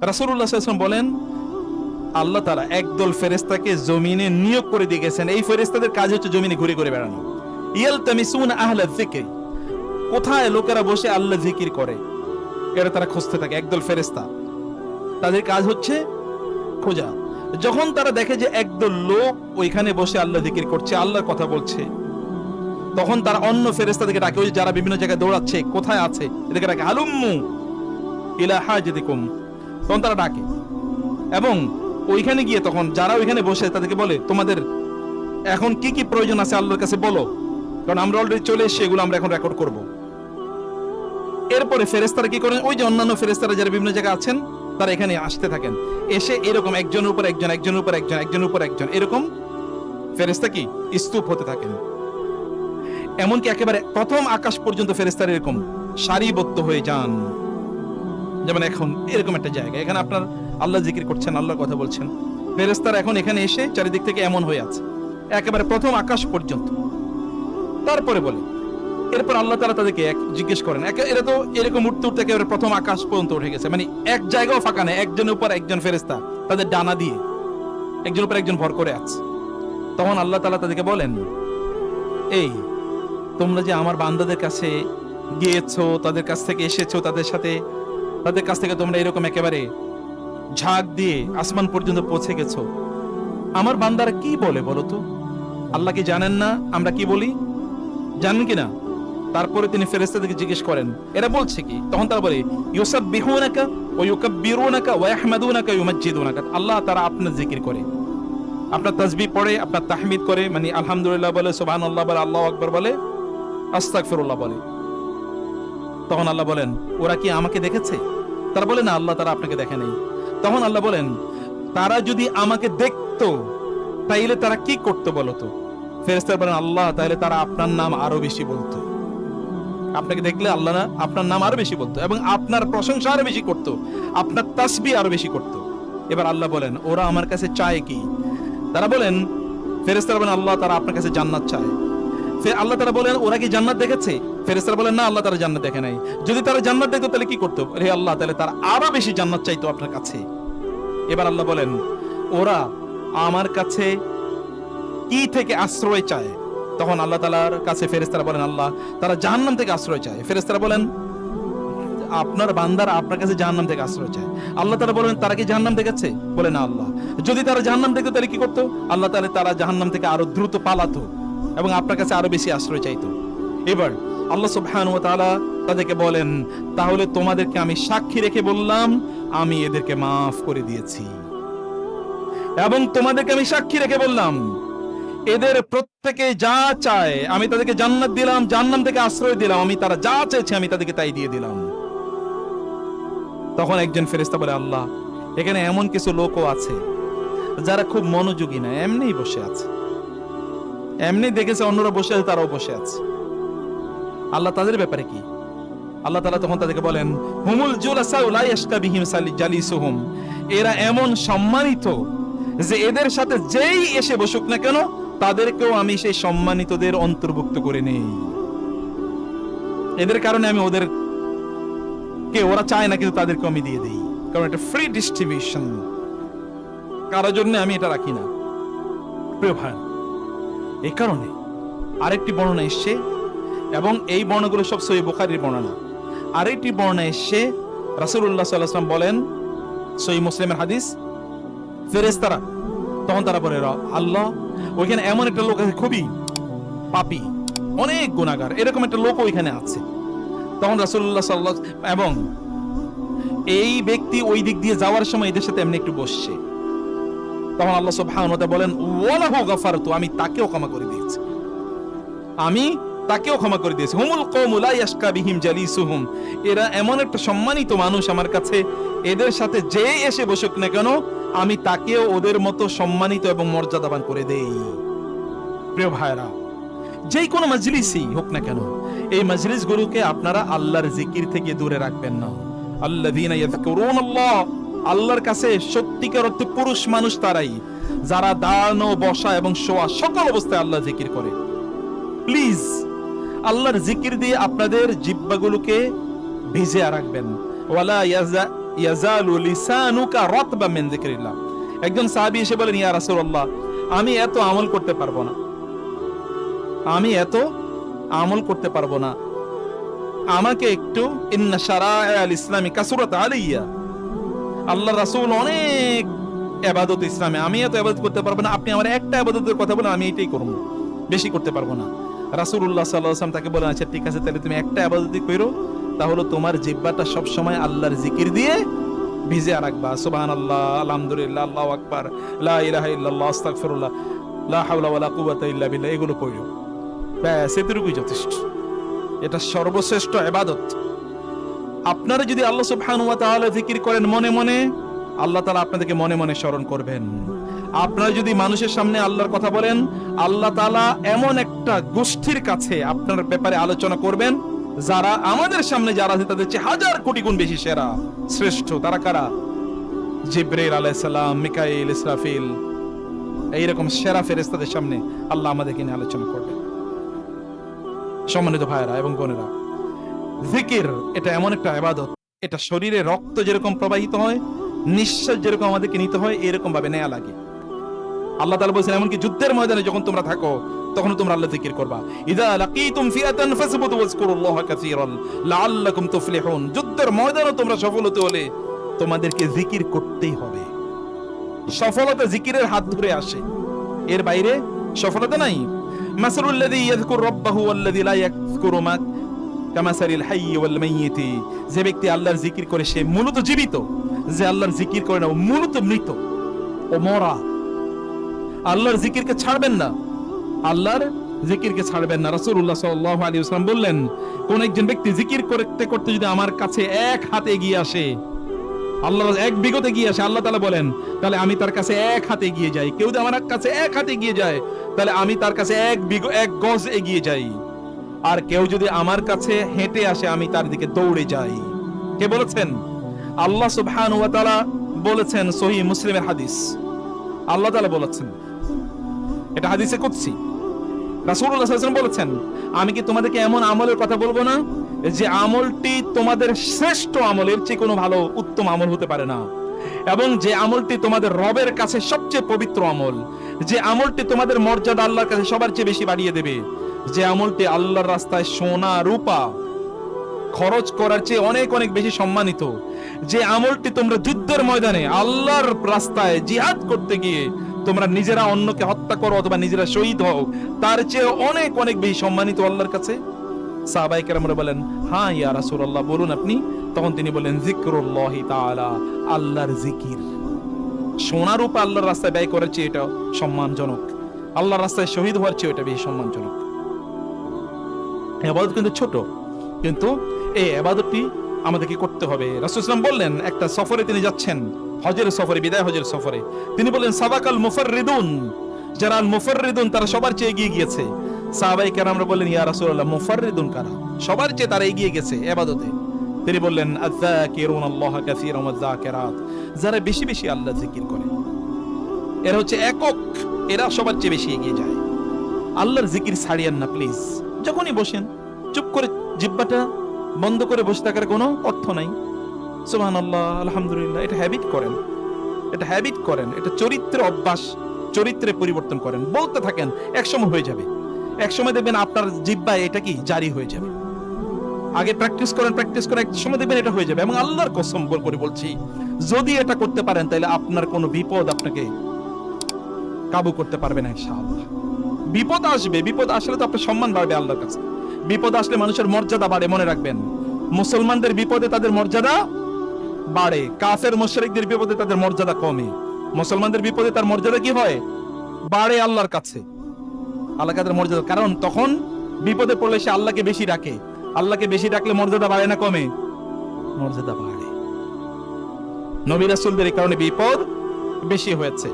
রাসূলুল্লাহ সাল্লাল্লাহু আলাইহি ওয়াসাল্লাম বলেন, আল্লাহ তাআলা একদল ফেরেশতাকে জমিনে নিয়োগ করে দিয়ে গেছেন। এই ফেরেশতাদের কাজ হচ্ছে জমিনে ঘুরে ঘুরে বেড়ানো। ইয়ালতামিসুনা আহলা যিকর, কোথায় লোকেরা বসে আল্লাহ জিকির করে এরা তারা খুঁজতে থাকে। একদল ফেরেশতা, তাদের কাজ হচ্ছে খোঁজা। যখন তারা দেখে যে একদল লোক ওইখানে বসে আল্লাহ জিকির করছে, আল্লাহর কথা বলছে, তখন তারা অন্য ফেরেশতাদেরকে ডাকে, ওই যারা বিভিন্ন জায়গায় দৌড়াচ্ছে, কোথায় আছে এদেরকে ডাকে, হালুম্মু ইলা হাজিতিকুম, তখন তারা ডাকে। এবং ওইখানে গিয়ে তখন যারা ওইখানে বসে তাদেরকে বলে, তোমাদের এখন কি কি প্রয়োজন আছে আল্লাহর কাছে বলো, কারণ আমরা অলরেডি চলে এসেছি, এগুলো আমরা এখন রেকর্ড করব। এরপরে ফেরেশতারা কি করেন, ওই যে অন্যান্য ফেরেশতারা যারা বিভিন্ন জায়গায় আছেন তারা এখানে আসতে থাকেন, এসে এরকম একজনের উপর একজন, একজনের উপর একজন, একজনের উপর একজন, এরকম ফেরেশতা কি স্তূপ হতে থাকেন। এমনকি একেবারে প্রথম আকাশ পর্যন্ত ফেরেশতারা এরকম সারিবদ্ধ হয়ে যান। যেমন এখন এরকম একটা জায়গা, এখানে আপনার আল্লাহ জিকির করছেন, আল্লাহর কথা বলছেন, ফেরেশতারা এখন এখানে এসে চারিদিক থেকে এমন হয়ে আছে একেবারে প্রথম আকাশ পর্যন্ত। তারপরে বলে, এরপর আল্লাহ তাআলা তাদেরকে জিজ্ঞেস করেন, এরা তো এরকম উঠতে উঠতে একেবারে প্রথম আকাশ পর্যন্ত উঠে গেছে, মানে এক জায়গাও ফাঁকা নেই, একজনের উপর একজন ফেরেশতা তাদের ডানা দিয়ে একজনের উপর একজন ভর করে আছে। তখন আল্লাহ তাআলা তাদেরকে বলেন, এই তোমরা যে আমার বান্দাদের কাছে গিয়েছো, তাদের কাছ থেকে এসেছো, তাদের কাছ থেকে তোমরা এরকম একেবারে ঝাঁক দিয়ে আসমান পর্যন্ত পৌঁছে গেছো, আমার বান্দারা কি বলে বলো তো? আল্লাহ কি জানেন না আমরা কি বলি? জানেন কিনা? তারপরে তিনি ফেরেশতাদেরকে জিজ্ঞেস করেন, এরা বলছে কি? তখন তারা বলে, ইউসাব্বিহুনাকা ওয়া ইউকাব্বিরুনাকা ওয়া ইয়াহমাদুনাকা ওয়া ইউমাজ্জিদুনাকা, আল্লাহ তারা আপনার জিকির করে, আপনার তাসবিহ পড়ে, আপনার তাহমিদ করে, মানে আলহামদুলিল্লাহ বলে, সুবহানাল্লাহ বলে, আল্লাহু আকবার বলে, আস্তাগফিরুল্লাহ বলে। তখন আল্লাহ বলেন, ওরা কি আমাকে দেখেছে? তারা বলে, না আল্লাহ তারা আপনাকে দেখে নাই। তখন আল্লাহ বলেন, তারা যদি আমাকে দেখতো তাইলে তারা কি করতো বলতো? ফেরেশতারা বলেন, আল্লাহ তাহলে তারা আপনার নাম আরো বেশি বলতো। আপনাকে দেখলে আল্লাহ না আপনার নাম আরো বেশি বলতো এবং আপনার প্রশংসা আরো বেশি করতো, আপনার তাসবিহ আরো বেশি করতো। এবার আল্লাহ বলেন, ওরা আমার কাছে চায় কি? তারা বলেন, ফেরেশতারা বলেন, আল্লাহ তারা আপনার কাছে জান্নাত চায়। আল্লাহ তারা বলেন, ওরা কি জান্নাত দেখেছে? ফেরেশতারা বলেন, না আল্লাহ তারা জান্নাত দেখে নাই। যদি তারা জান্নাত দেখতো তাহলে কি করতো? হে আল্লাহ, তাহলে তারা আরো বেশি জান্নাত চাইতো আপনার কাছে। এবার আল্লাহ বলেন, ওরা আমার কাছে কি থেকে আশ্রয় চায়? তখন আল্লাহ তাআলার কাছে ফেরেশতারা বলেন, আল্লাহ তারা জাহান্নাম থেকে আশ্রয় চায়। ফেরেশতারা বলেন, আপনার বান্দারা আপনার কাছে জাহান্নাম থেকে আশ্রয় চায়। আল্লাহ তাআলা বলেন, তারা কি জাহান্নাম দেখেছে? বলে, না আল্লাহ। যদি তারা জাহান্নাম দেখতো তাহলে কি করতো? আল্লাহ তাহলে তারা জাহান্নাম থেকে আরো দ্রুত পালাতো এবং আপনার কাছে আরো বেশি আশ্রয় চাইতো। এবার আল্লাহ সুবহানাহু ওয়া তাআলা তাদেরকে বলেন, তাহলে তোমাদেরকে আমি সাক্ষী রেখে বললাম, আমি এদেরকে মাফ করে দিয়েছি। এবং তোমাদেরকে আমি সাক্ষী রেখে বললাম, এদের প্রত্যেকে যা চায় আমি তাদেরকে জান্নাত দিলাম, জাহান্নাম থেকে আশ্রয় দিলাম, আমি তারা যা চাইছে আমি তাদেরকে তাই দিয়ে দিলাম। তখন একজন ফেরেশতা বলে, আল্লাহ এখানে এমন কিছু লোকও আছে যারা খুব মনোযোগী না, এমনিই বসে আছে, এমনি দেখেছে অন্যরা বসে আছে তারাও বসে আছে, আল্লাহ তাদের ব্যাপারে কি? আল্লাহ তাআলা তখন তাদেরকে বলেন, হুমুল জুলাসাউ লা ইয়াশকা বিহিম জালিসুহুম, এরা এমন সম্মানিত যে এদের সাথে যেই এসে বসুক না কেন তাদেরকেও আমি সেই সম্মানিতদের অন্তর্ভুক্ত করে নেই। এদের কারণে আমি ওদের কে ওরা চায় না কিন্তু তাদেরকে আমি দিয়ে দেই, কারণ এটা ফ্রি ডিস্ট্রিবিউশন, কারোর জন্য আমি এটা রাখি না। প্রিয় ভাই, এই কারণে আরেকটি বর্ণনা এসছে, এবং এই বর্ণনাগুলো সব সহিহ বুখারীর বর্ণনা। আরেকটি বর্ণনা এসছে, রাসূলুল্লাহ সাল্লাল্লাহু আলাইহি ওয়াসাল্লাম বলেন, সহিহ মুসলিমের হাদিস, ফেরেশতারা তখন তারা বলে, আল্লাহ ওইখানে এমন একটা লোক আছে খুবই পাপী, অনেক গুনাহগার, এরকম একটা লোক ওইখানে আছে। তখন রাসূলুল্লাহ সাল্লাল্লাহু আলাইহি ওয়াসাল্লাম এবং এই ব্যক্তি ওই দিক দিয়ে যাওয়ার সময় এদের সাথে এমনি একটু বসছে। তখন আল্লাহ সুবহানাহু ওয়া তাআলা বলেন, ওয়ালাহু গাফারতু, আমি তাকেও ক্ষমা করে দিয়েছি, আমি তাকেও ক্ষমা করে দিয়েছি। হুমুল কওমু লা ইয়াশকা বিহিম জালিসুহুম, এরা এমন একটা সম্মানিত মানুষ আমার কাছে, এদের সাথে যে এসে বসুক না কেন আমি তাকেও ওদের মতো সম্মানিত এবং মর্যাদাবান করে দেই। প্রিয় ভাইরা, যেই কোনো মজলিসই হোক না কেন, এই মজলিসগুলোকে আপনারা আল্লাহর জিকির থেকে দূরে রাখবেন না। আল্লাযীনা ইয়াযকুরুনাল্লাহ, আল্লাহর কাছে সত্যিকার অর্থে পুরুষ মানুষ তারাই যারা দাঁড়ানো, বসা এবং শোয়া সকল অবস্থায় আল্লাহ জিকির করে। প্লিজ আল্লাহর জিকির দিয়ে আপনাদের জিহ্বাগুলোকে ভিজিয়ে রাখবেন। ওয়ালা ইয়াজালু লিসানুকা রাতবাম মিন যিকরিল্লাহ। একজন সাহাবী এসে বলেন, ইয়া রাসূলুল্লাহ, আমি এত আমল করতে পারবো না, আমি এত আমল করতে পারবো না, আমাকে একটু ইন্না শারাআল ইসলামি কাসুরাত আলাইয়া, আল্লাহর রাসূল অনেক ইবাদত ইসলামে, আমি এত ইবাদত করতে পারবো না, আপনি আমার একটা ইবাদতের কথা বলেন, আমি এটাই করব, বেশি করতে পারবো না। রাসূলুল্লাহ সাল্লাল্লাহু আলাইহি ওয়াসাল্লাম তাকে বলেন, আচ্ছা ঠিক আছে, তাহলে তুমি একটা ইবাদতই করো, তাহলে তোমার জিহ্বাটা সব সময় আল্লাহর জিকির দিয়ে ভিজে রাখবা। সুবহানাল্লাহ, আলহামদুলিল্লাহ, আল্লাহু আকবার, লা ইলাহা ইল্লাল্লাহ, আস্তাগফিরুল্লাহ, লা হাওলা ওয়ালা কুওয়াতা ইল্লা বিল্লাহ, এগুলো পড়ো, ব্যাস এতটুকুই যথেষ্ট। এটা সর্বশ্রেষ্ঠ ইবাদত। আপনারা যদি আল্লাহ সুবহানাহু ওয়া তাআলা জিকির করেন মনে মনে, আল্লাহ তাআলা আপনাদেরকে মনে মনে স্মরণ করবেন। আপনারা যদি মানুষের সামনে আল্লাহর কথা বলেন, আল্লাহ তাআলা এমন একটা গোষ্ঠীর কাছে আপনার ব্যাপারে আলোচনা করবেন, যারা আমাদের সামনে যারা আছে তাদের চেয়ে হাজার কোটি গুণ বেশি সেরা, শ্রেষ্ঠ। তারা কারা? জিবরাইল আলাইহিস সালাম, মিকাইল, ইসরাফিল, এইরকম সেরা ফেরেশতাদের সামনে আল্লাহ আমাদেরকে নিয়ে আলোচনা করবেন। সম্মানিত ভাইরা এবং বোনেরা, জিকির এটা এমন একটা ইবাদত, এটা শরীরে রক্ত যেরকম প্রবাহিত হয়, নিঃশ্বাস যেরকম আমাদেরকে নিতে হয়, এরকম ভাবে নেওয়া লাগে। আল্লাহ তাআলা বলেছেন, এমনকি যুদ্ধের ময়দানে যখন তোমরা থাকো তখন তোমরা আল্লাহ জিকির করবা। ইযা লাকিতুম ফিআতান ফাসবুতু ওয়াজকুরুল্লাহা কাসীরান লাআল্লাকুম তুফলিহুন। যুদ্ধের ময়দানে তোমরা সফল হতে হলে তোমাদেরকে জিকির করতেই হবে। সফলতা জিকিরের হাত ধরে আসে, এর বাইরে সফলতা নাই। মাসালুল লাযী ইয়াযকুরু রাব্বাহু ওয়াল্লাযী লা ইয়াযকুরু মা কামাসালিল হাইয়্যি ওয়াল মাইয়্যিতি। যে ব্যক্তি আল্লাহর জিকির করে সে মূলত জীবিত, যে আল্লাহর জিকির করে না ও মূলত মৃত, ও মরা। আল্লাহর জিকিরকে ছাড়বেন না, আল্লাহর জিকিরকে ছাড়বেন না। রাসূলুল্লাহ সাল্লাল্লাহু আলাইহি ওয়াসাল্লাম বললেন, কোন একজন ব্যক্তি জিকির করতে করতে যদি আমার কাছে এক হাতে এগিয়ে আসে, আল্লাহর এক বিগত এগিয়ে আসে, আল্লাহ তাআলা বলেন তাহলে আমি তার কাছে এক হাতে এগিয়ে যাই। কেউ যদি আমার কাছে এক হাতে এগিয়ে যায় তাহলে আমি তার কাছে এক গজ এগিয়ে যাই। আর কেউ যদি আমার কাছে হেঁটে আসে আমি তার দিকে দৌড়ে যাই। কে বলেছেন? আল্লাহ সুবহানাহু ওয়া তাআলা বলেছেন, সহিহ মুসলিমের হাদিস। আল্লাহ তাআলা বলেছেন, এটা হাদিসে কুদসি। রাসূলুল্লাহ সাল্লাল্লাহু আলাইহি ওয়াসাল্লাম বলেছেন, আমি কি তোমাদেরকে এমন আমলের কথা বলবো না যে আমলটি তোমাদের শ্রেষ্ঠ আমলের চেয়ে কোনো ভালো উত্তম আমল হতে পারে না, এবং যে আমলটি তোমাদের রবের কাছে সবচেয়ে পবিত্র আমল, যে আমলটি তোমাদের মর্যাদা আল্লাহর কাছে সবার চেয়ে বেশি বাড়িয়ে দেবে, যে আমলটি আল্লাহর রাস্তায় সোনা রূপা খরচ করার চেয়ে অনেক অনেক বেশি সম্মানিত, যে আমলটি তোমরা যুদ্ধের ময়দানে আল্লাহর রাস্তায় জিহাদ করতে গিয়ে তোমরা নিজেরা অন্যকে হত্যা করো অথবা নিজেরা শহীদ হও, তার চেয়ে অনেক অনেক বেশি সম্মানিত আল্লাহর কাছে। সাহাবায়ে কেরামরা বলেন, হ্যাঁ ইয়া রাসূলুল্লাহ, বলুন আপনি। তখন তিনি বলেন, যিকরুল্লাহি তাআলা, আল্লাহর জিকির। সোনা রূপা আল্লাহর রাস্তায় ব্যয় করার চেয়ে এটা সম্মানজনক, আল্লাহর রাস্তায় শহীদ হওয়ার চেয়ে এটা বেশি সম্মানজনক। ইবাদত কিন্তু ছোট, কিন্তু এই ইবাদতটি আমাদেরকে করতে হবে। রাসূল সাল্লাল্লাহু আলাইহি ওয়াসাল্লাম বললেন, একটা সফরে তিনি যাচ্ছেন, হজের সফরে, বিদায় হজের সফরে। তিনি বললেন, সাবাকাল মুফাররিদুন, যারা আল মুফাররিদুন তারা সবার চেয়ে এগিয়ে গিয়েছে। সাহাবায়ে কেরামরা বললেন, ইয়া রাসূলুল্লাহ, মুফাররিদুন কারা? সবার চেয়ে তারা এগিয়ে গেছে ইবাদতে। তিনি বললেন, আয-যাকিরুনাল্লাহা কাসীরান ওয়ায-যাকিরাত, যারা বেশি বেশি আল্লাহ জিকির করে, এরা হচ্ছে একক, এরা সবার চেয়ে বেশি এগিয়ে যায়। আল্লাহর জিকির ছাড়িয়েন না প্লিজ। যখনই বসেন চুপ করে জিহ্বাটা বন্ধ করে বসে থাকার কোনো অর্থ নাই। সুবহানাল্লাহ, আলহামদুলিল্লাহ, এটা হ্যাবিট করেন, এটা হ্যাবিট করেন, এটা চরিত্রের অভ্যাস, চরিত্রে পরিবর্তন করেন, বলতে থাকেন, একসময় হয়ে যাবে। একসময় দেখবেন আপনার জিহ্বায় এটা কি জারি হয়ে যাবে। আগে প্র্যাকটিস করেন, প্র্যাকটিস করে একসময় দেখবেন এটা হয়ে যাবে। এবং আল্লাহর কসম করে বলছি, যদি এটা করতে পারেন তাহলে আপনার কোনো বিপদ আপনাকে কাবু করতে পারবে না ইনশাআল্লাহ। বিপদ আসবে, বিপদ আসলে তো আপনার সম্মান বাড়বে আল্লাহর কাছে। বিপদ আসলে মানুষের মর্যাদা বাড়ে, মনে রাখবেন। মুসলমানদের বিপদে তাদের মর্যাদা বাড়ে, কাফের মুশরিকদের বিপদে তাদের মর্যাদা কমে। মুসলমানদের বিপদে তার মর্যাদা কি হয়? বাড়ে আল্লাহর কাছে, আল্লাহর কাছে মর্যাদা। কারণ তখন বিপদে পড়লে সে আল্লাহকে বেশি ডাকে। আল্লাহকে বেশি ডাকলে মর্যাদা বাড়ে না কমে? মর্যাদা বাড়ে। নবী রাসূলদের এই কারণে বিপদ বেশি হয়েছে।